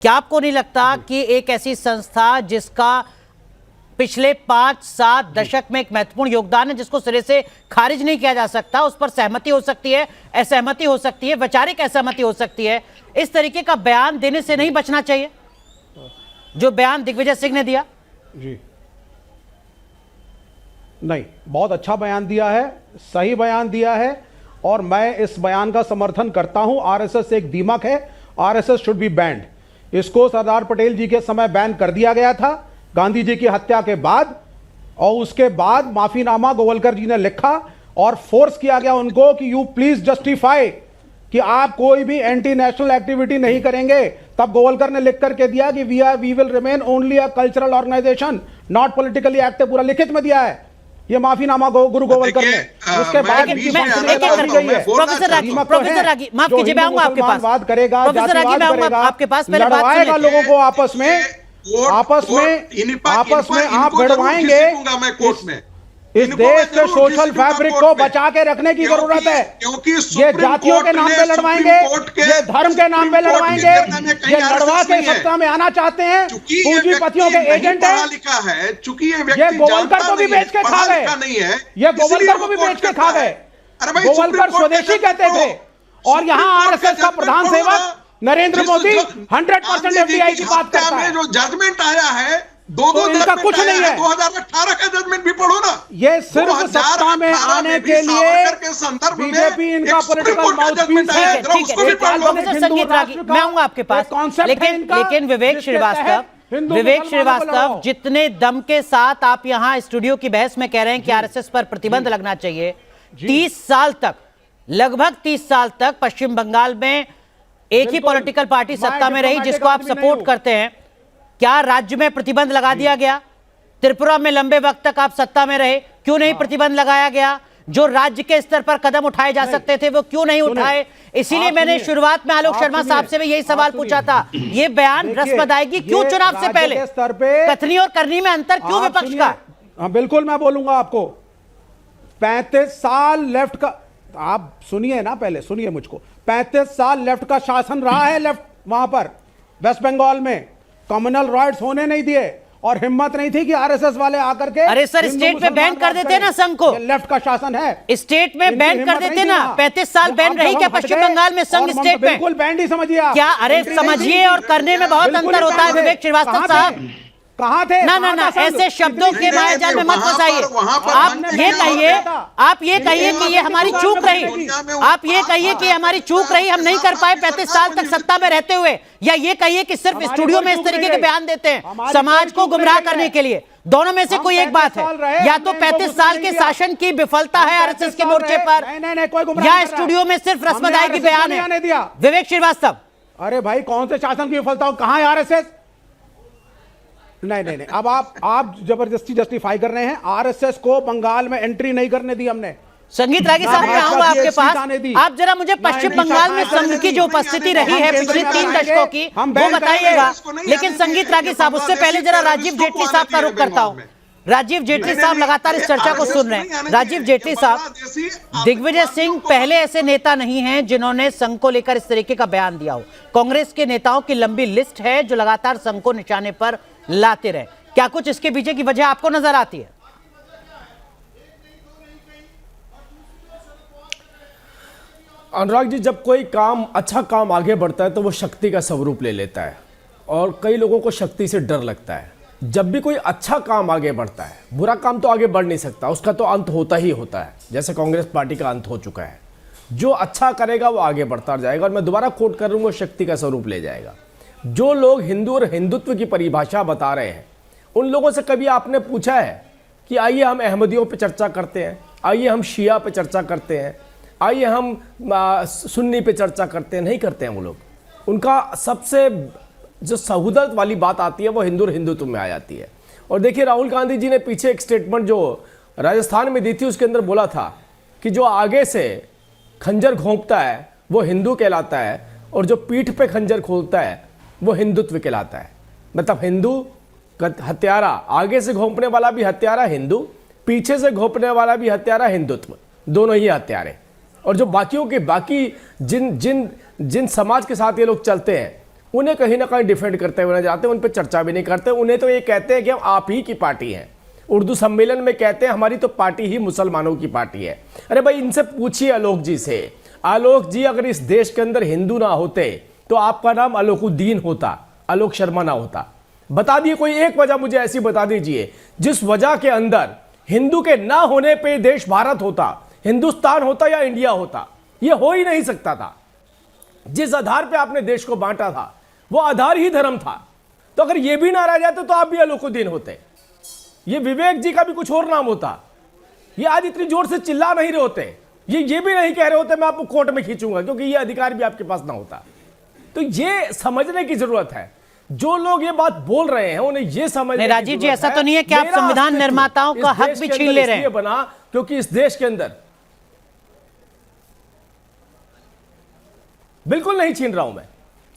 क्या आपको नहीं लगता कि एक ऐसी संस्था जिसका पिछले 5-7 दशक में एक महत्वपूर्ण योगदान है, जिसको सिरे से खारिज नहीं किया जा सकता, उस पर सहमति हो सकती है, असहमति हो सकती है, वैचारिक असहमति हो सकती है, इस तरीके का बयान देने से नहीं बचना चाहिए जो बयान दिग्विजय सिंह ने दिया? जी नहीं, बहुत अच्छा बयान दिया है, सही बयान दिया है और मैं इस बयान का समर्थन करता हूं। आरएसएस एक दीमक है, आरएसएस शुड बी बैंड। इसको सरदार पटेल जी के समय बैन कर दिया गया था, गांधी जी की हत्या के बाद, और उसके बाद माफीनामा गोवलकर जी ने लिखा और फोर्स किया गया उनको कि यू प्लीज जस्टिफाई कि आप कोई भी एंटी नेशनल एक्टिविटी नहीं करेंगे। तब गोवलकर ने लिख करके दिया कि we will remain only a cultural organisation not politically active, पूरा लिखित में दिया है ये माफीनामा गुरु गोवलकर ने। उसके बाद प्रोफेसर रागी, माफ कीजिए, मैं आऊंगा आपके पास, बात करेगा, प्रोफेसर रागी, मैं आऊंगा आपके पास, पहले बात लड़वाएगा लोगों को आपस में आप भिड़वाएंगे। इस देश के सोशल फैब्रिक को बचा के रखने की जरूरत है। ये जातियों के नाम पे लड़वाएंगे, ये धर्म के नाम पे लड़वाएंगे, ये लड़वा के सत्ता में आना चाहते हैं, पूंजीपतियों के एजेंट है। चूंकि ये गोवलकर को भी बेच के खा गए, ये गोवलकर को भी बेच के खा गए। गोवलकर स्वदेशी कहते थे और यहाँ आरएसएस का प्रधान सेवक नरेंद्र मोदी 100% एफडीआई की बात करता है। जो जजमेंट आया है, दो इनका कुछ नहीं है। 2018 का जजमेंट भी पढ़ो ना। ये सिर्फ सत्ता में आने के लिए बीजेपी इनका पॉलिटिकल माउथपीस है। प्रोफेसर संगीत रागी, मैं आऊंगा आपके पास, लेकिन विवेक श्रीवास्तव जितने दम के साथ आप यहाँ स्टूडियो की बहस में कह रहे हैं कि आरएसएस पर प्रतिबंध लगना चाहिए, 30 साल तक, लगभग 30 साल तक पश्चिम बंगाल में एक ही पॉलिटिकल पार्टी सत्ता में रही जिसको आप सपोर्ट करते हैं। क्या राज्य में प्रतिबंध लगा दिया गया? त्रिपुरा में लंबे वक्त तक आप सत्ता में रहे, क्यों नहीं प्रतिबंध लगाया गया? जो राज्य के स्तर पर कदम उठाए जा सकते थे वो क्यों नहीं उठाए? इसीलिए मैंने शुरुआत में आलोक शर्मा साहब से भी यही सवाल पूछा था, ये बयान रस्म आएगी क्यों चुनाव से पहले? कथनी और करनी में अंतर क्यों विपक्ष का? हाँ बिल्कुल, मैं बोलूंगा आपको। 35 साल लेफ्ट का, आप सुनिए ना, पहले सुनिए मुझको। 35 साल लेफ्ट का शासन रहा है, लेफ्ट वहां पर वेस्ट बंगाल में कम्युनल राइट्स होने नहीं दिए और हिम्मत नहीं थी कि आरएसएस वाले आकर के, अरे सर स्टेट में बैन कर देते ना संघ को। लेफ्ट का शासन है, स्टेट में बैन कर देते ना। 35 साल बैन रही क्या पश्चिम बंगाल में संघ स्टेट में? बिल्कुल बैन ही समझिए क्या? अरे समझिए और करने में बहुत अंतर होता है विवेक श्रीवास्तव साहब। कहां थे? ना ऐसे शब्दों के मायाजाल में मत फंसाइए। आप ये कहिए कि ये हमारी चूक रही, आप ये कहिए कि हमारी चूक रही, हम नहीं कर पाए 35 साल तक सत्ता में रहते हुए, या ये कहिए कि सिर्फ स्टूडियो में इस तरीके के बयान देते हैं समाज को गुमराह करने के लिए। दोनों में से कोई एक बात है, या तो 35 साल के शासन की विफलता है आरएसएस के मोर्चे पर, या स्टूडियो में सिर्फ रस्मदाई की बयान है। विवेक श्रीवास्तव, अरे भाई कौन से शासन की विफलता? कहां है आरएसएस? नहीं, अब आप जबरदस्ती जस्टिफाई कर रहे हैं। आरएसएस को बंगाल में एंट्री नहीं करने दी हमने। संगीत रागी साहब, मैं आऊंगा आपके पास। आप जरा मुझे पश्चिम बंगाल में संघ की जो उपस्थिति रही है पिछले 3 दशकों की वो बताइएगा। लेकिन संगीत रागी साहब, उससे पहले जरा राजीव जेटली साहब का रुख करता हूं। राजीव जेटली साहब लगातार इस चर्चा को सुन रहे हैं। राजीव जेटली साहब, दिग्विजय सिंह पहले ऐसे नेता नहीं हैं जिन्होंने संघ को लेकर इस तरीके का बयान दिया हो। कांग्रेस के नेताओं की लंबी लिस्ट है जो लगातार संघ को निशाने पर लाते रहे। क्या कुछ इसके पीछे की वजह आपको नजर आती है? अनुराग जी, जब कोई काम, अच्छा काम आगे बढ़ता है तो वो शक्ति का स्वरूप ले लेता है और कई लोगों को शक्ति से डर लगता है। जब भी कोई अच्छा काम आगे बढ़ता है, बुरा काम तो आगे बढ़ नहीं सकता, उसका तो अंत होता ही होता है। जैसे कांग्रेस पार्टी का अंत हो चुका है। जो अच्छा करेगा वो आगे बढ़ता जाएगा, और मैं दोबारा कोट कर रहा हूं, शक्ति का स्वरूप ले जाएगा। जो लोग हिंदू और हिंदुत्व की परिभाषा बता रहे हैं, उन लोगों से कभी आपने पूछा है कि आइए हम अहमदियों पे चर्चा करते हैं, आइए हम शिया पे चर्चा करते हैं, आइए हम सुन्नी पे चर्चा करते हैं? नहीं करते हैं वो लोग। उनका सबसे जो सहुदत वाली बात आती है वो हिंदू और हिंदुत्व में आ जाती है। और देखिए, राहुल गांधी जी ने पीछे एक स्टेटमेंट जो राजस्थान में दी थी, उसके अंदर बोला था कि जो आगे से खंजर घोंपता है वो हिंदू कहलाता है, और जो पीठ पे खंजर खोलता है वो हिंदुत्व कहलाता है। मतलब हिंदू हत्यारा, आगे से घोंपने वाला भी हत्यारा हिंदू, पीछे से घोंपने वाला भी हत्यारा हिंदुत्व, दोनों ही हत्यारे। और जो बाकियों के बाकी जिन समाज के साथ ये लोग चलते हैं उन्हें कहीं ना कहीं डिफेंड करते हुए नजर आते हैं, उन पर चर्चा भी नहीं करते। उन्हें तो ये कहते हैं कि हम आप ही की पार्टी हैं। उर्दू सम्मेलन में कहते हैं हमारी तो पार्टी ही मुसलमानों की पार्टी है। अरे भाई इनसे पूछिए आलोक जी से, आलोक जी अगर इस देश के अंदर हिंदू ना होते तो आपका नाम आलोकुद्दीन होता, आलोक शर्मा ना होता। बता दिए कोई एक वजह मुझे ऐसी बता दीजिए जिस वजह के अंदर हिंदू के ना होने पे देश भारत होता, हिंदुस्तान होता या इंडिया होता। यह हो ही नहीं सकता था। जिस आधार पे आपने देश को बांटा था वो आधार ही धर्म था। तो अगर यह भी ना रह जाते तो आप भी आलोकुद्दीन होते, ये विवेक जी का भी कुछ और नाम होता। ये आज इतनी जोर से चिल्ला नहीं रहे होते, ये भी नहीं कह रहे होते मैं आपको कोर्ट में खींचूंगा, क्योंकि ये अधिकार भी आपके पास ना होता। तो ये समझने की जरूरत है, जो लोग ये बात बोल रहे हैं उन्हें ये समझने की राजीव जी, जरूरत ऐसा तो नहीं है कि आप मेरा संविधान अस्तित्व निर्माताओं का इस हक देश भी के छीन अंदर ले रहे हैं। इसलिए बना क्योंकि इस देश के अंदर बिल्कुल नहीं छीन रहा हूं मैं,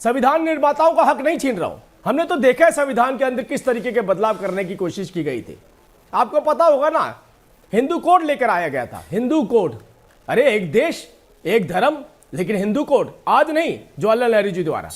संविधान निर्माताओं का हक नहीं छीन रहा हूं। हमने तो देखा है संविधान के अंदर किस तरीके के बदलाव करने की कोशिश की गई थी। आपको पता होगा ना, हिंदू कोड लेकर आया गया था, हिंदू कोड। अरे एक देश एक धर्म, लेकिन हिंदू कोड आज नहीं, जवाहरलाल नेहरू जी द्वारा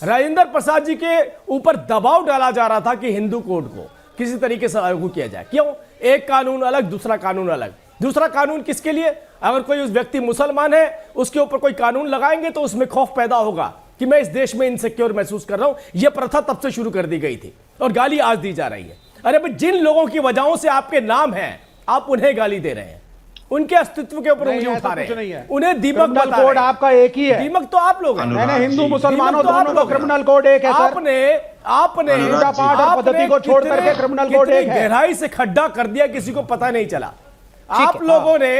राजेंद्र प्रसाद जी के ऊपर दबाव डाला जा रहा था कि हिंदू कोड को किसी तरीके से लागू किया जाए। क्यों? एक कानून अलग, दूसरा कानून अलग। दूसरा कानून किसके लिए? अगर कोई उस व्यक्ति मुसलमान है उसके ऊपर कोई कानून लगाएंगे तो उसमें खौफ पैदा होगा कि मैं इस देश में इनसिक्योर महसूस कर रहा हूं। यह प्रथा तब से शुरू कर दी गई थी और गाली आज दी जा रही है। अरे भाई जिन लोगों की वजहों से आपके नाम है आप उन्हें गाली दे रहे हैं, उनके अस्तित्व के ऊपर उंगली उठा रहे हैं, उन्हें दीमक बता रहे हैं। कोड आपका एक ही है, दीमक तो आप लोग हैं। मैंने हिंदू मुसलमानों दोनों का क्रिमिनल कोड एक है सर। आपने पूजा पाठ और पद्धति को छोड़ करके क्रिमिनल कोड एक है। गहराई से खड्डा कर दिया, किसी को पता नहीं चला। आप लोगों ने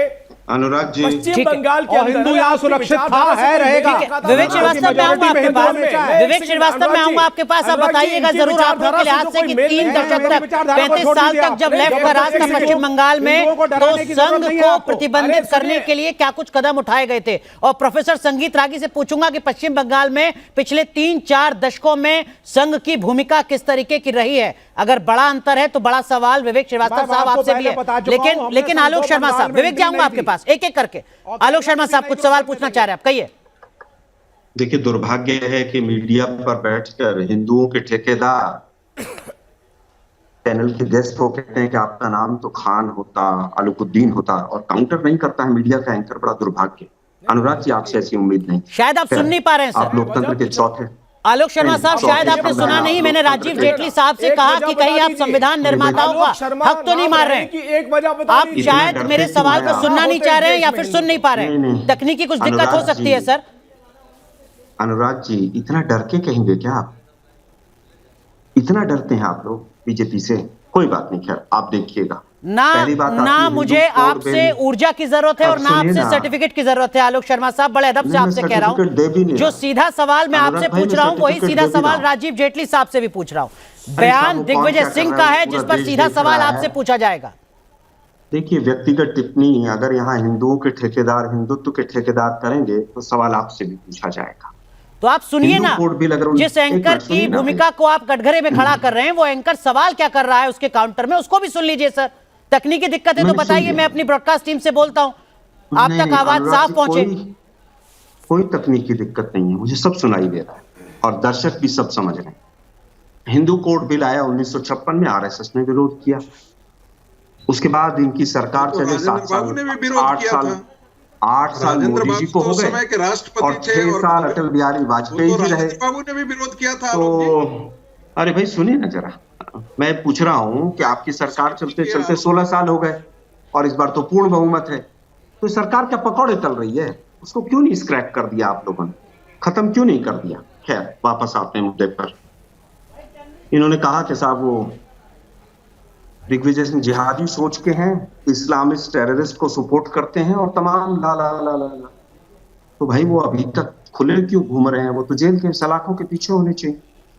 अनुराग जी, पश्चिम बंगाल के और हिंदू यहाँ सुरक्षित था, है, रहेगा। विवेक श्रीवास्तव मैं आऊंगा आपके पास, विवेक श्रीवास्तव मैं आऊंगा आपके पास। आप बताइएगा जरूर आंकड़ों के लिहाज से कि 3 दशक तक 35 साल तक जब लेफ्ट का राज था पश्चिम बंगाल में, तो संघ को प्रतिबंधित करने के लिए क्या कुछ कदम उठाए गए थे। और प्रोफेसर संगीत रागी से पूछूंगा कि पश्चिम बंगाल में पिछले 3-4 दशकों में संघ की भूमिका किस तरीके की रही है। अगर बड़ा अंतर है तो बड़ा सवाल विवेक श्रीवास्तव साहब आपसे भी है। लेकिन आलोक शर्मा साहब, विवेक जाऊंगा आपके पास एक एक करके। आलोक शर्मा साहब कुछ सवाल पूछना चाह रहे हैं, आप कहिए। देखिए, दुर्भाग्य है कि मीडिया पर बैठकर हिंदुओं के ठेकेदार चैनल के गेस्ट को कहते हैं कि आपका नाम तो खान होता, आलोकुद्दीन होता, और काउंटर नहीं करता है मीडिया का एंकर। बड़ा दुर्भाग्य। अनुराग जी, आपसे ऐसी उम्मीद नहीं। शायद आप सुन नहीं पा रहे हैं सर। आप लोकतंत्र के चौथे। आलोक शर्मा साहब, शायद आपने सुना नहीं, मैंने राजीव जेटली साहब से कहा कि कहीं आप संविधान निर्माताओं का हक तो नहीं मार रहे हैं। आप शायद मेरे सवाल को सुनना नहीं चाह रहे हैं या फिर सुन नहीं पा रहे हैं। तकनीकी कुछ दिक्कत हो सकती है सर। अनुराग जी, इतना डर के कहेंगे क्या आप? इतना डरते हैं आप लोग बीजेपी से? कोई बात नहीं, खैर आप देखिएगा। ना मुझे आपसे ऊर्जा की जरूरत है और ना आपसे सर्टिफिकेट की जरूरत है। आलोक शर्मा साहब, बड़े अदब से आपसे कह रहा हूं, जो सीधा सवाल मैं आपसे पूछ रहा हूं वही सीधा सवाल राजीव जेटली साहब से भी पूछ रहा हूं। बयान दिग्विजय सिंह का है जिस पर सीधा सवाल आपसे पूछा जाएगा। देखिए, व्यक्तिगत टिप्पणी अगर यहाँ हिंदुओं के ठेकेदार हिंदुत्व के ठेकेदार करेंगे तो सवाल आपसे भी पूछा जाएगा। तो आप सुनिए ना, जिस एंकर की भूमिका को आप कटघरे में खड़ा कर रहे हैं वो एंकर सवाल क्या कर रहा है उसके काउंटर में, उसको भी सुन लीजिए सर। तकनीकी दिक्कत है तो बताइए, मैं अपनी ब्रॉडकास्ट टीम से बोलता हूं आप तक आवाज साफ पहुंचे। कोई तकनीकी दिक्कत नहीं है, मुझे सब सुनाई दे रहा है और दर्शक भी सब समझ रहे हैं। हिंदू कोड बिल आया 1956 में, आरएसएस ने विरोध किया। उसके बाद इनकी सरकार चले 7 साल, 8 साल मोदी जी को हो गए और 6 साल अटल बिहारी वाजपेयी जी रहे। बाबू ने भी विरोध किया था। तो अरे भाई सुनिए ना जरा, मैं पूछ रहा हूं कि आपकी सरकार चलते चलते 16 साल हो गए और इस बार तो पूर्ण बहुमत है, तो सरकार क्या पकौड़े तल रही है? उसको क्यों नहीं स्क्रैप कर दिया आप लोगों ने? खत्म क्यों नहीं कर दिया? खैर वापस आते हैं मुद्दे पर। इन्होंने कहा कि साहब वो दिग्विजय सिंह जिहादी सोच के हैं, इस्लामिस्ट टेररिस्ट को सपोर्ट करते हैं और तमाम ला ला ला ला ला। तो भाई वो अभी तक खुले क्यों घूम रहे हैं? वो तो जेल के सलाखों के पीछे होने चाहिए।